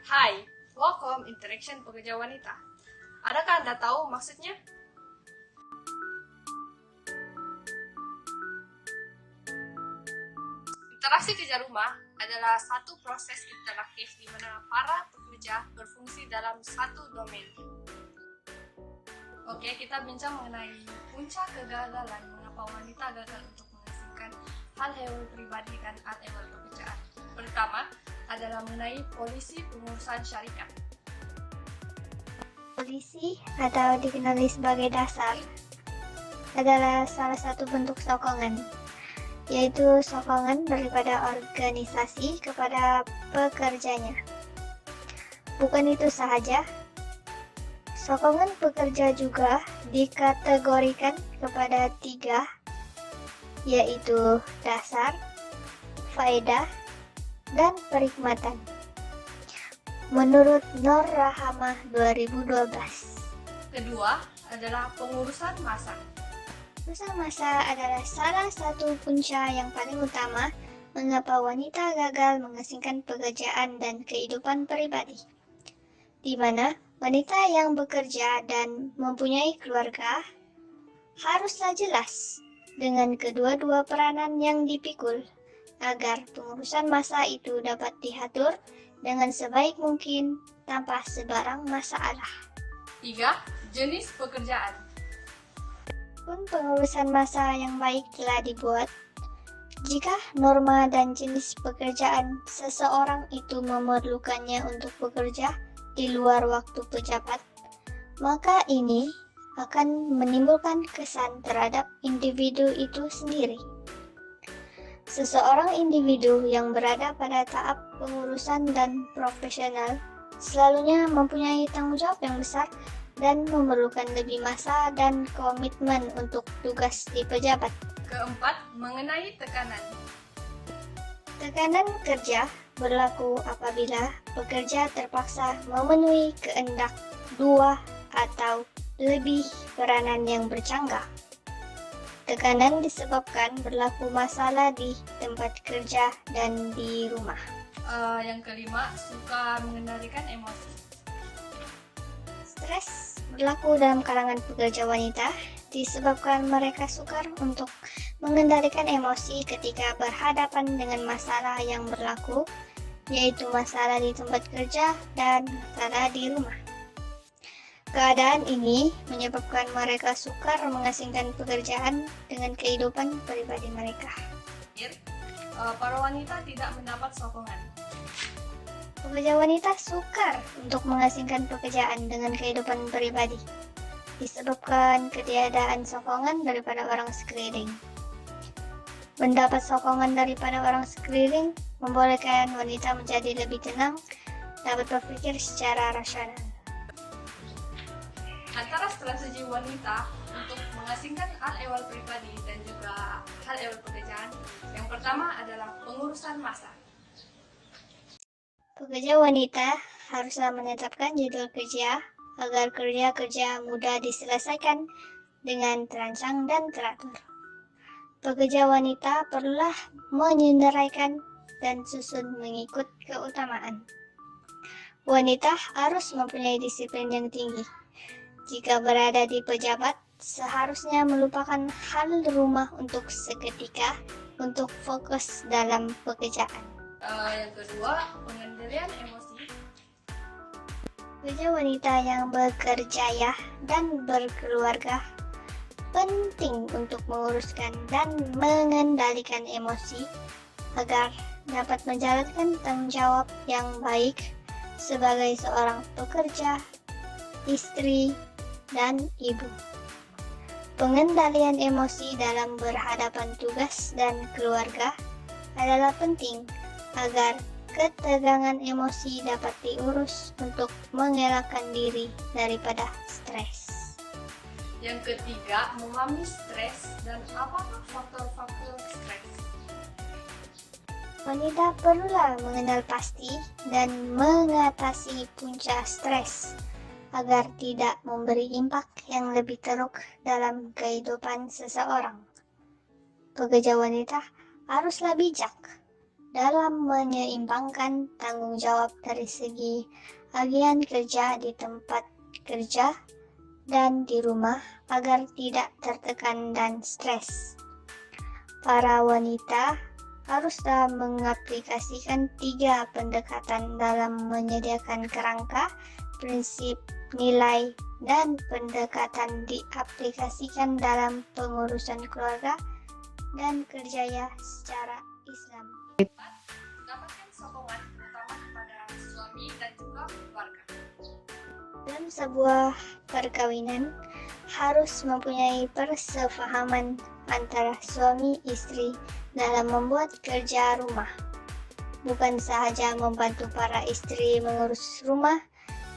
Hai, welcome Interaction Pekerja Wanita. Adakah Anda tahu maksudnya? Interaksi kerja rumah adalah satu proses interaktif di mana para pekerja berfungsi dalam satu domain. Oke, kita bincang mengenai puncak kegagalan mengapa wanita gagal untuk menghasilkan hal ehwal pribadi dan hal ehwal pekerjaan. Pertama adalah mengenai polisi pengurusan syarikat. Polisi atau dikenali sebagai dasar adalah salah satu bentuk sokongan, yaitu sokongan daripada organisasi kepada pekerjanya. Bukan itu sahaja, sokongan pekerja juga dikategorikan kepada tiga, yaitu dasar, faedah, dan perikmatan. Menurut Nur Rahamah 2012. Kedua adalah pengurusan massa. Pengurusan massa adalah salah satu punca yang paling utama mengapa wanita gagal menghasilkan pekerjaan dan kehidupan pribadi, di mana wanita yang bekerja dan mempunyai keluarga haruslah jelas dengan kedua-dua peranan yang dipikul agar pengurusan massa itu dapat diatur dengan sebaik mungkin tanpa sebarang masalah. 3. Jenis pekerjaan. Pun pengurusan massa yang baik telah dibuat, jika norma dan jenis pekerjaan seseorang itu memerlukannya untuk bekerja di luar waktu pejabat, maka ini akan menimbulkan kesan terhadap individu itu sendiri. Seseorang individu yang berada pada tahap pengurusan dan profesional selalunya mempunyai tanggung jawab yang besar dan memerlukan lebih masa dan komitmen untuk tugas di pejabat. Keempat, mengenai tekanan. Tekanan kerja berlaku apabila pekerja terpaksa memenuhi kehendak dua atau lebih peranan yang bercanggah. Tekanan disebabkan berlaku masalah di tempat kerja dan di rumah. Yang kelima, suka mengendalikan emosi. Stres berlaku dalam kalangan pekerja wanita disebabkan mereka sukar untuk mengendalikan emosi ketika berhadapan dengan masalah yang berlaku, yaitu masalah di tempat kerja dan masalah di rumah. Keadaan ini menyebabkan mereka sukar mengasingkan pekerjaan dengan kehidupan pribadi mereka. Para wanita tidak mendapat sokongan. Pekerja wanita sukar untuk mengasingkan pekerjaan dengan kehidupan pribadi, disebabkan ketiadaan sokongan daripada orang sekeliling. Mendapat sokongan daripada orang sekeliling membolehkan wanita menjadi lebih tenang, dapat berpikir secara rasional. Antara strategi wanita untuk mengasingkan hal ehwal pribadi dan juga hal ehwal pekerjaan, yang pertama adalah pengurusan massa. Pekerja wanita haruslah menetapkan jadwal kerja agar kerja-kerja mudah diselesaikan dengan terancang dan teratur. Pekerja wanita perlulah menyenderaikan dan susun mengikut keutamaan. Wanita harus mempunyai disiplin yang tinggi. Jika berada di pejabat, seharusnya melupakan hal rumah untuk seketika untuk fokus dalam pekerjaan. Yang kedua, pengendalian emosi. Pekerja wanita yang berkerjaya dan berkeluarga penting untuk menguruskan dan mengendalikan emosi agar dapat menjalankan tanggung jawab yang baik sebagai seorang pekerja, istri, dan ibu. Pengendalian emosi dalam berhadapan tugas dan keluarga adalah penting agar ketegangan emosi dapat diurus untuk mengelakkan diri daripada stres. Yang ketiga, memahami stres dan apakah faktor-faktor stres. Wanita perlulah mengenal pasti dan mengatasi punca stres agar tidak memberi impak yang lebih teruk dalam kehidupan seseorang. Pekerja wanita haruslah bijak dalam menyeimbangkan tanggung jawab dari segi bagian kerja di tempat kerja dan di rumah agar tidak tertekan dan stres. Para wanita haruslah mengaplikasikan 3 pendekatan dalam menyediakan kerangka, prinsip, nilai, dan pendekatan diaplikasikan dalam pengurusan keluarga dan kerja secara Islam. Dapatkan sokongan terutama kepada suami dan juga keluarga. Dalam sebuah perkawinan harus mempunyai persefahaman antara suami istri dalam membuat kerja rumah. Bukan sahaja membantu para istri mengurus rumah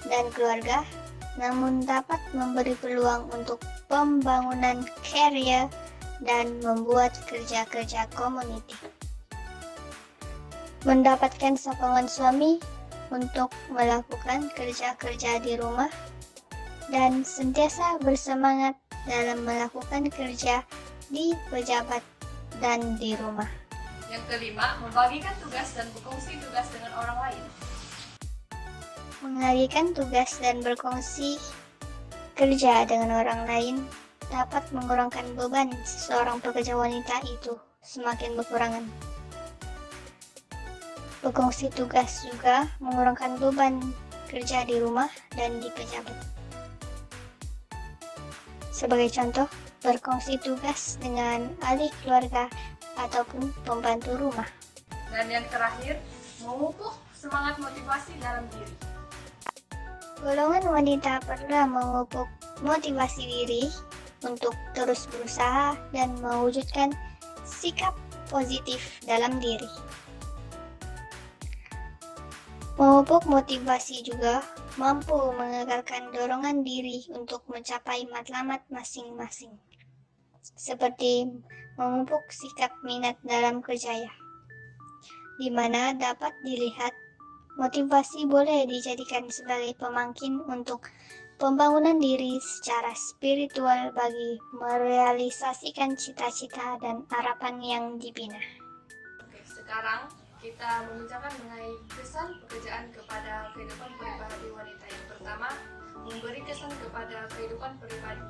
dan keluarga, namun dapat memberi peluang untuk pembangunan karier dan membuat kerja-kerja community. Mendapatkan sokongan suami untuk melakukan kerja-kerja di rumah dan sentiasa bersemangat dalam melakukan kerja di pejabat dan di rumah. Yang kelima, membagikan tugas dan berkongsi tugas dengan orang lain. Mengalihkan tugas dan berkongsi kerja dengan orang lain dapat mengurangkan beban seorang pekerja wanita itu semakin berkurangan. Berkongsi tugas juga mengurangkan beban kerja di rumah dan di pejabat. Sebagai contoh, berkongsi tugas dengan ahli keluarga ataupun pembantu rumah. Dan yang terakhir, memupuk semangat motivasi dalam diri. Golongan wanita perlu memupuk motivasi diri untuk terus berusaha dan mewujudkan sikap positif dalam diri. Memupuk motivasi juga mampu mengekalkan dorongan diri untuk mencapai matlamat masing-masing, seperti memupuk sikap minat dalam kerja, di mana dapat dilihat motivasi boleh dijadikan sebagai pemangkin untuk pembangunan diri secara spiritual bagi merealisasikan cita-cita dan harapan yang dibina. Oke, sekarang kita membicarakan mengenai kesan pekerjaan kepada kehidupan pribadi wanita. Yang pertama, memberi kesan kepada kehidupan pribadi.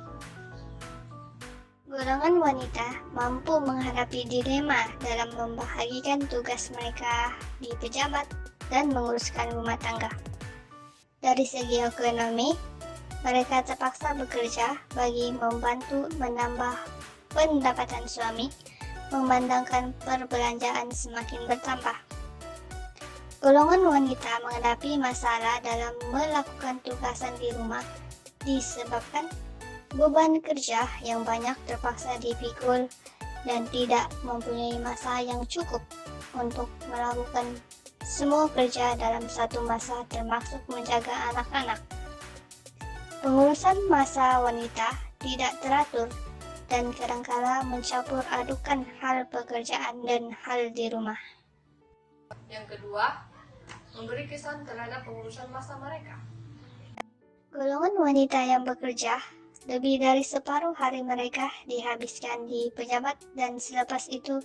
Golongan wanita mampu menghadapi dilema dalam membahagikan tugas mereka di pejabat dan menguruskan rumah tangga. Dari segi ekonomi, mereka terpaksa bekerja bagi membantu menambah pendapatan suami, memandangkan perbelanjaan semakin bertambah. Golongan wanita menghadapi masalah dalam melakukan tugasan di rumah disebabkan beban kerja yang banyak terpaksa dipikul dan tidak mempunyai masa yang cukup untuk melakukan semua kerja dalam satu masa, termasuk menjaga anak-anak. Pengurusan masa wanita tidak teratur dan kadangkala mencampur adukan hal pekerjaan dan hal di rumah. Yang kedua, memberi kesan terhadap pengurusan masa mereka. Golongan wanita yang bekerja lebih dari separuh hari mereka dihabiskan di pejabat dan selepas itu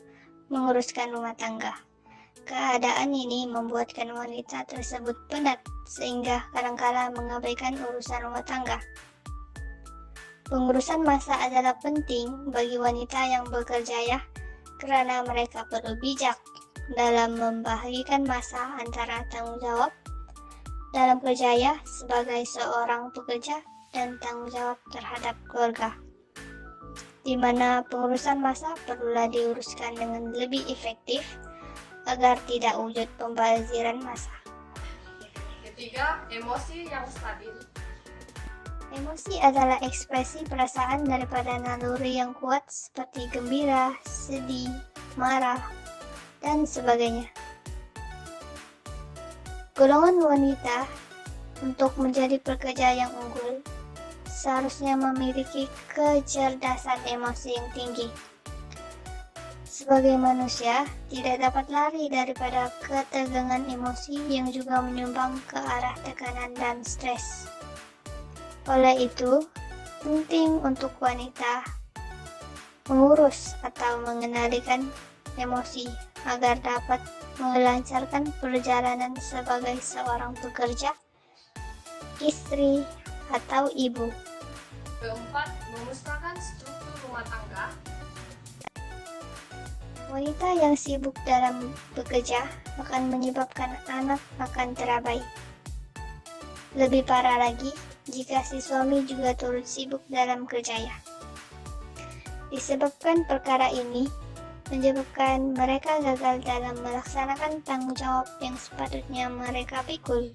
menguruskan rumah tangga. Keadaan ini membuatkan wanita tersebut penat sehingga kadangkala mengabaikan urusan rumah tangga. Pengurusan masa adalah penting bagi wanita yang bekerja karena mereka perlu bijak dalam membahagikan masa antara tanggung jawab dalam kerja sebagai seorang pekerja dan tanggung jawab terhadap keluarga, di mana pengurusan masa perlulah diuruskan dengan lebih efektif agar tidak wujud pembaziran masa. Ketiga, emosi yang stabil. Emosi adalah ekspresi perasaan daripada naluri yang kuat seperti gembira, sedih, marah, dan sebagainya. Golongan wanita untuk menjadi pekerja yang unggul seharusnya memiliki kecerdasan emosi yang tinggi. Sebagai manusia, tidak dapat lari daripada ketegangan emosi yang juga menyumbang ke arah tekanan dan stres. Oleh itu, penting untuk wanita mengurus atau mengendalikan emosi agar dapat melancarkan perjalanan sebagai seorang pekerja, istri, atau ibu. Keempat, memusnahkan struktur rumah tangga. Wanita yang sibuk dalam bekerja akan menyebabkan anak akan terabai. Lebih parah lagi, jika si suami juga turut sibuk dalam kerjanya. Disebabkan perkara ini, menyebabkan mereka gagal dalam melaksanakan tanggung jawab yang sepatutnya mereka pikul.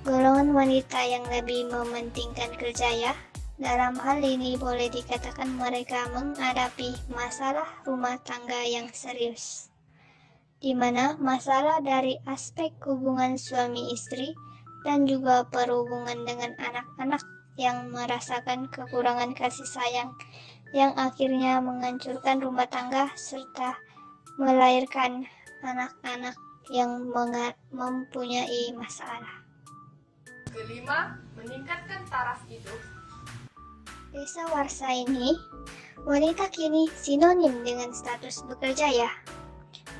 Golongan wanita yang lebih mementingkan kerjanya, dalam hal ini boleh dikatakan mereka menghadapi masalah rumah tangga yang serius, di mana masalah dari aspek hubungan suami istri dan juga perhubungan dengan anak-anak yang merasakan kekurangan kasih sayang yang akhirnya menghancurkan rumah tangga serta melahirkan anak-anak yang mempunyai masalah. Kelima, meningkatkan taraf hidup. Desa Warsa ini, wanita kini sinonim dengan status bekerja ya,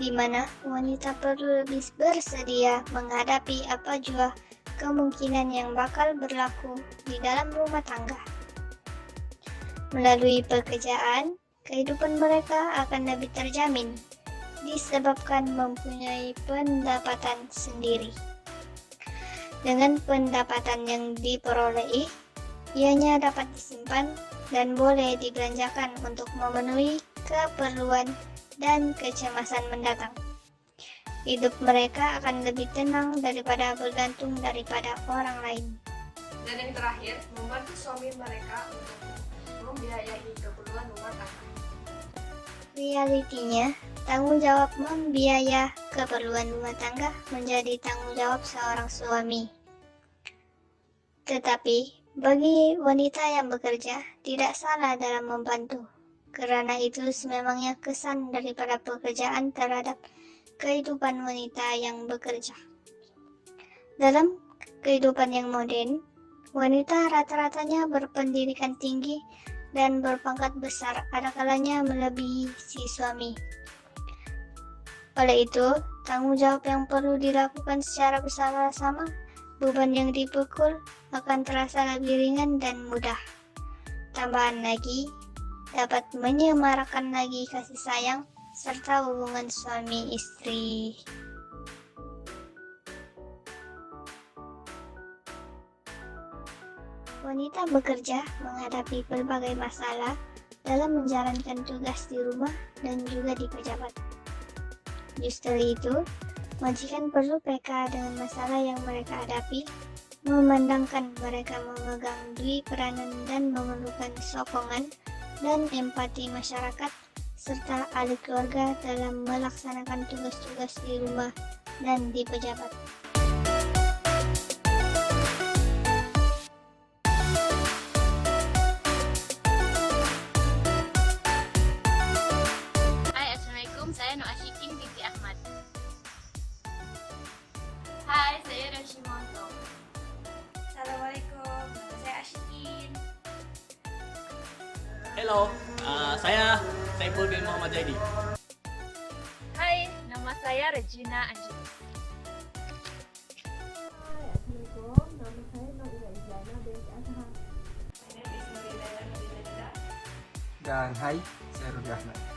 di mana wanita perlu lebih bersedia menghadapi apa jua kemungkinan yang bakal berlaku di dalam rumah tangga. Melalui pekerjaan, kehidupan mereka akan lebih terjamin, disebabkan mempunyai pendapatan sendiri. Dengan pendapatan yang diperoleh, ianya dapat disimpan dan boleh dibelanjakan untuk memenuhi keperluan dan kecemasan mendatang. Hidup mereka akan lebih tenang daripada bergantung daripada orang lain. Dan yang terakhir, membantu suami mereka untuk membiayai keperluan rumah tangga. Realitinya, tanggung jawab membiayai keperluan rumah tangga menjadi tanggung jawab seorang suami. Tetapi, bagi wanita yang bekerja, tidak salah dalam membantu, karena itu sememangnya kesan daripada pekerjaan terhadap kehidupan wanita yang bekerja. Dalam kehidupan yang modern, wanita rata-ratanya berpendidikan tinggi dan berpangkat besar, ada kalanya melebihi si suami. Oleh itu, tanggung jawab yang perlu dilakukan secara bersama-sama, beban yang dipikul akan terasa lebih ringan dan mudah. Tambahan lagi, dapat menyemarakan lagi kasih sayang serta hubungan suami istri. Wanita bekerja menghadapi berbagai masalah dalam menjalankan tugas di rumah dan juga di pejabat. Justru itu, majikan perlu peka dengan masalah yang mereka hadapi, memandangkan mereka memegang dui peranan dan memerlukan sokongan dan empati masyarakat serta ahli keluarga dalam melaksanakan tugas-tugas di rumah dan di pejabat. Hai, Assalamualaikum. Saya Nur Asyikin binti Ahmad. Hai, saya Rashimonto. Assalamualaikum, nama saya Asyikin. Hello, saya Saiful bin Muhammad Zaidi. Hai, nama saya Regina Anjing. Dan hai, saya Rudi Ahmad.